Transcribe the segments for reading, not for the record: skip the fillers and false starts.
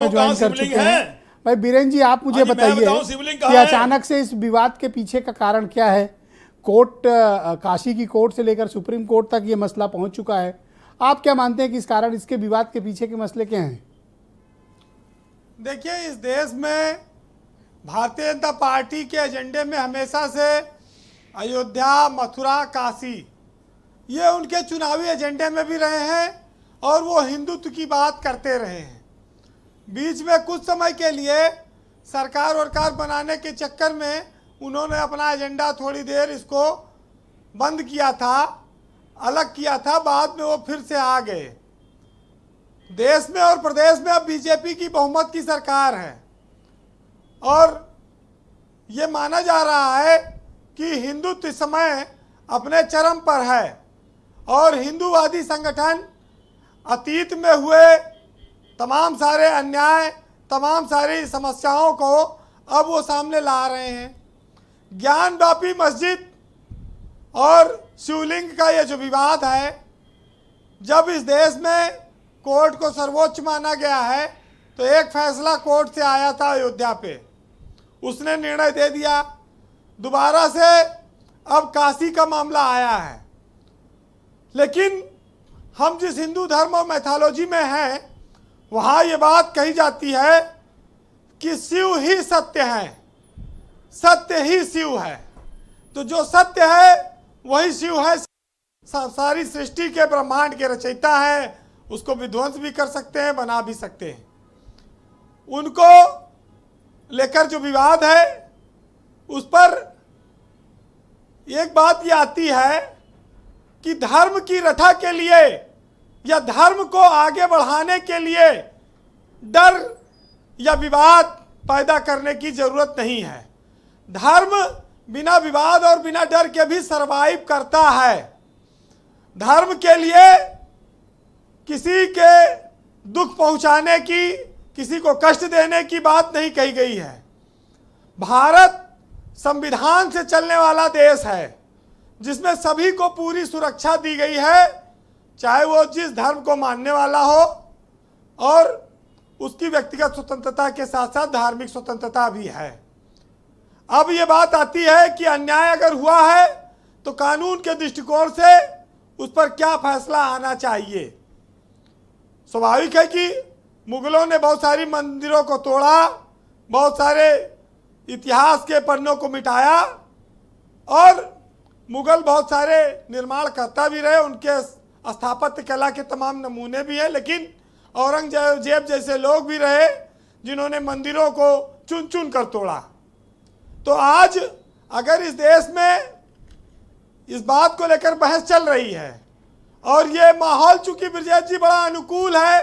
Join कर चुके हैं। भाई बीरेन जी, आप मुझे बताइए कि अचानक से इस विवाद के पीछे का कारण क्या है। कोर्ट, काशी की कोर्ट से लेकर सुप्रीम कोर्ट तक ये मसला पहुंच चुका है। आप क्या मानते हैं कि इस कारण, इसके विवाद के पीछे के मसले क्या हैं? देखिए, इस देश में भारतीय जनता पार्टी के एजेंडे में हमेशा से अयोध्या, मथुरा, काशी ये उनके चुनावी एजेंडे में भी रहे हैं और वो हिंदुत्व की बात करते रहे हैं। बीच में कुछ समय के लिए सरकार वरकार बनाने के चक्कर में उन्होंने अपना एजेंडा थोड़ी देर इसको बंद किया था, अलग किया था, बाद में वो फिर से आ गए। देश में और प्रदेश में अब बीजेपी की बहुमत की सरकार है और ये माना जा रहा है कि हिंदुत्व इस समय अपने चरम पर है और हिंदूवादी संगठन अतीत में हुए तमाम सारे अन्याय, तमाम सारी समस्याओं को अब वो सामने ला रहे हैं। ज्ञानवापी मस्जिद और शिवलिंग का ये जो विवाद है, जब इस देश में कोर्ट को सर्वोच्च माना गया है तो एक फैसला कोर्ट से आया था अयोध्या पे, उसने निर्णय दे दिया। दोबारा से अब काशी का मामला आया है, लेकिन हम जिस हिंदू धर्म और मैथोलॉजी में हैं वहाँ ये बात कही जाती है कि शिव ही सत्य है, सत्य ही शिव है। तो जो सत्य है वही शिव है। सारी सृष्टि के ब्रह्मांड के रचयिता है, उसको विध्वंस भी कर सकते हैं, बना भी सकते हैं। उनको लेकर जो विवाद है उस पर एक बात ये आती है कि धर्म की रक्षा के लिए या धर्म को आगे बढ़ाने के लिए डर या विवाद पैदा करने की जरूरत नहीं है। धर्म बिना विवाद और बिना डर के भी सरवाइव करता है। धर्म के लिए किसी के दुख पहुंचाने की, किसी को कष्ट देने की बात नहीं कही गई है। भारत संविधान से चलने वाला देश है जिसमें सभी को पूरी सुरक्षा दी गई है, चाहे वो जिस धर्म को मानने वाला हो, और उसकी व्यक्तिगत स्वतंत्रता के साथ साथ धार्मिक स्वतंत्रता भी है। अब ये बात आती है कि अन्याय अगर हुआ है तो कानून के दृष्टिकोण से उस पर क्या फैसला आना चाहिए। स्वाभाविक है कि मुगलों ने बहुत सारी मंदिरों को तोड़ा, बहुत सारे इतिहास के पन्नों को मिटाया और मुगल बहुत सारे निर्माण करता भी रहे, उनके स्थापत्य कला के तमाम नमूने भी हैं, लेकिन औरंगजेब जैसे लोग भी रहे जिन्होंने मंदिरों को चुन चुन कर तोड़ा। तो आज अगर इस देश में इस बात को लेकर बहस चल रही है और ये माहौल चूंकि ब्रजेश जी बड़ा अनुकूल है,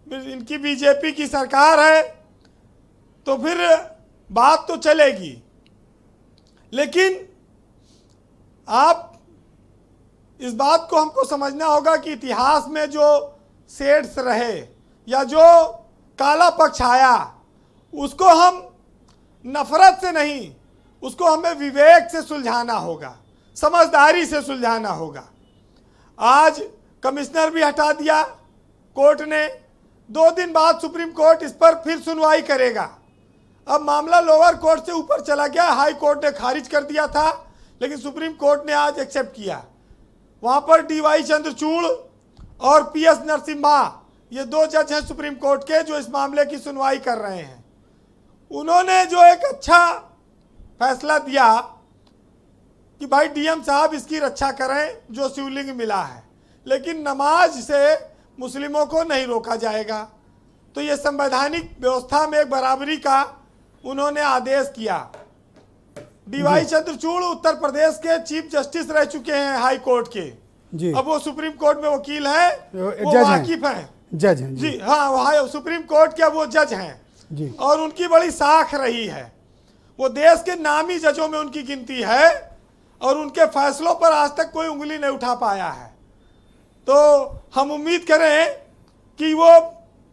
इनकी बीजेपी की सरकार है, तो फिर बात तो चलेगी। लेकिन आप इस बात को हमको समझना होगा कि इतिहास में जो शेड्स रहे या जो काला पक्ष आया, उसको हम नफरत से नहीं, उसको हमें विवेक से सुलझाना होगा, समझदारी से सुलझाना होगा। आज कमिश्नर भी हटा दिया कोर्ट ने, 2 दिन बाद सुप्रीम कोर्ट इस पर फिर सुनवाई करेगा। अब मामला लोअर कोर्ट से ऊपर चला गया, हाई कोर्ट ने खारिज कर दिया था, लेकिन सुप्रीम कोर्ट ने आज एक्सेप्ट किया। वहाँ पर DY चंद्रचूड़ और PS नरसिम्हा, ये 2 जज हैं सुप्रीम कोर्ट के जो इस मामले की सुनवाई कर रहे हैं। उन्होंने जो एक अच्छा फैसला दिया कि भाई DM साहब इसकी रक्षा करें जो शिवलिंग मिला है, लेकिन नमाज से मुस्लिमों को नहीं रोका जाएगा। तो ये संवैधानिक व्यवस्था में एक बराबरी का उन्होंने आदेश किया। DY चंद्रचूड़ उत्तर प्रदेश के चीफ जस्टिस रह चुके हैं हाई कोर्ट के जी। अब वो सुप्रीम कोर्ट में वकील हैं, वो वाकिफ हैं, जज हैं जी। हाँ, वहाँ सुप्रीम कोर्ट के वो जज हैं जी। और उनकी बड़ी साख रही है, वो देश के नामी जजों में उनकी गिनती है और उनके फैसलों पर आज तक कोई उंगली नहीं उठा पाया है। तो हम उम्मीद करें कि वो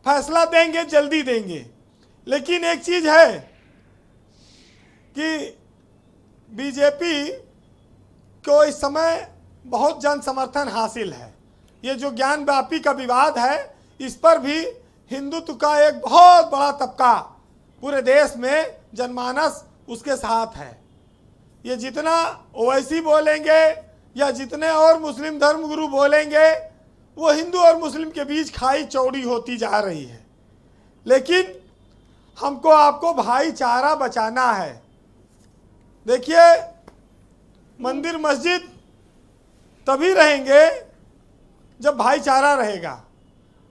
फैसला देंगे, जल्दी देंगे। लेकिन एक चीज है कि बीजेपी को इस समय बहुत जन समर्थन हासिल है। ये जो ज्ञानवापी का विवाद है, इस पर भी हिंदुत्व का एक बहुत बड़ा तबका पूरे देश में जनमानस उसके साथ है। ये जितना ओवैसी बोलेंगे या जितने और मुस्लिम धर्मगुरु बोलेंगे, वो हिंदू और मुस्लिम के बीच खाई चौड़ी होती जा रही है। लेकिन हमको आपको भाईचारा बचाना है। देखिए, मंदिर मस्जिद तभी रहेंगे जब भाईचारा रहेगा,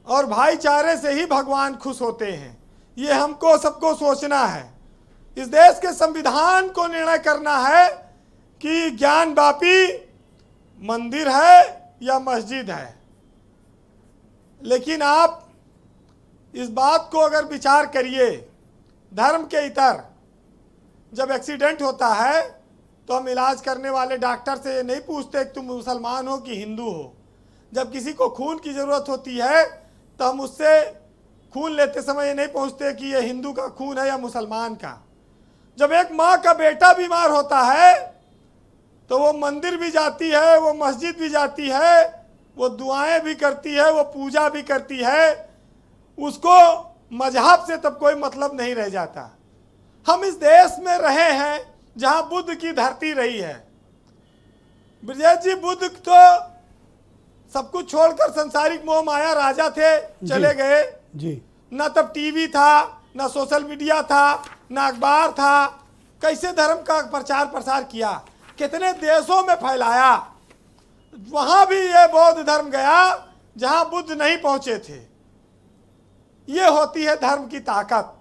और भाईचारे से ही भगवान खुश होते हैं। ये हमको सबको सोचना है। इस देश के संविधान को निर्णय करना है कि ज्ञान व्यापी मंदिर है या मस्जिद है। लेकिन आप इस बात को अगर विचार करिए, धर्म के इतर जब एक्सीडेंट होता है तो हम इलाज करने वाले डॉक्टर से ये नहीं पूछते कि तुम मुसलमान हो कि हिंदू हो। जब किसी को खून की ज़रूरत होती है तो हम उससे खून लेते समय ये नहीं पूछते कि ये हिंदू का खून है या मुसलमान का। जब एक माँ का बेटा बीमार होता है तो वो मंदिर भी जाती है, वो मस्जिद भी जाती है, वो दुआएं भी करती है, वो पूजा भी करती है। उसको मजहब से तब कोई मतलब नहीं रह जाता। हम इस देश में रहे हैं जहां बुद्ध की धरती रही है। ब्रजेश जी, बुद्ध तो सब कुछ छोड़कर संसारिक मोह माया राजा थे, चले गए जी। ना तब टीवी था, ना सोशल मीडिया था, ना अखबार था। कैसे धर्म का प्रचार प्रसार किया, कितने देशों में फैलाया। वहां भी ये बौद्ध धर्म गया जहां बुद्ध नहीं पहुंचे थे। ये होती है धर्म की ताकत।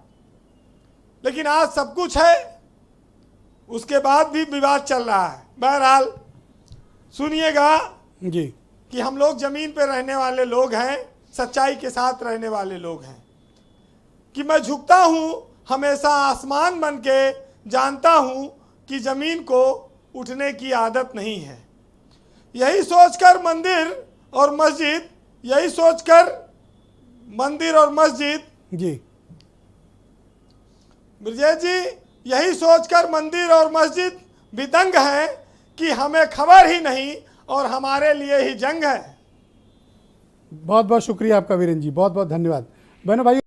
लेकिन आज सब कुछ है, उसके बाद भी विवाद चल रहा है। बहरहाल सुनिएगा जी कि हम लोग जमीन पे रहने वाले लोग हैं, सच्चाई के साथ रहने वाले लोग हैं। कि मैं झुकता हूं हमेशा आसमान बन के, जानता हूं कि जमीन को उठने की आदत नहीं है। यही सोचकर मंदिर और मस्जिद, यही सोचकर मंदिर और मस्जिद जी ब्रजेश जी, यही सोचकर मंदिर और मस्जिद भी दंग है कि हमें खबर ही नहीं और हमारे लिए ही जंग है। बहुत बहुत शुक्रिया आपका वीरेंद्र जी, बहुत बहुत धन्यवाद। बहनों भाई।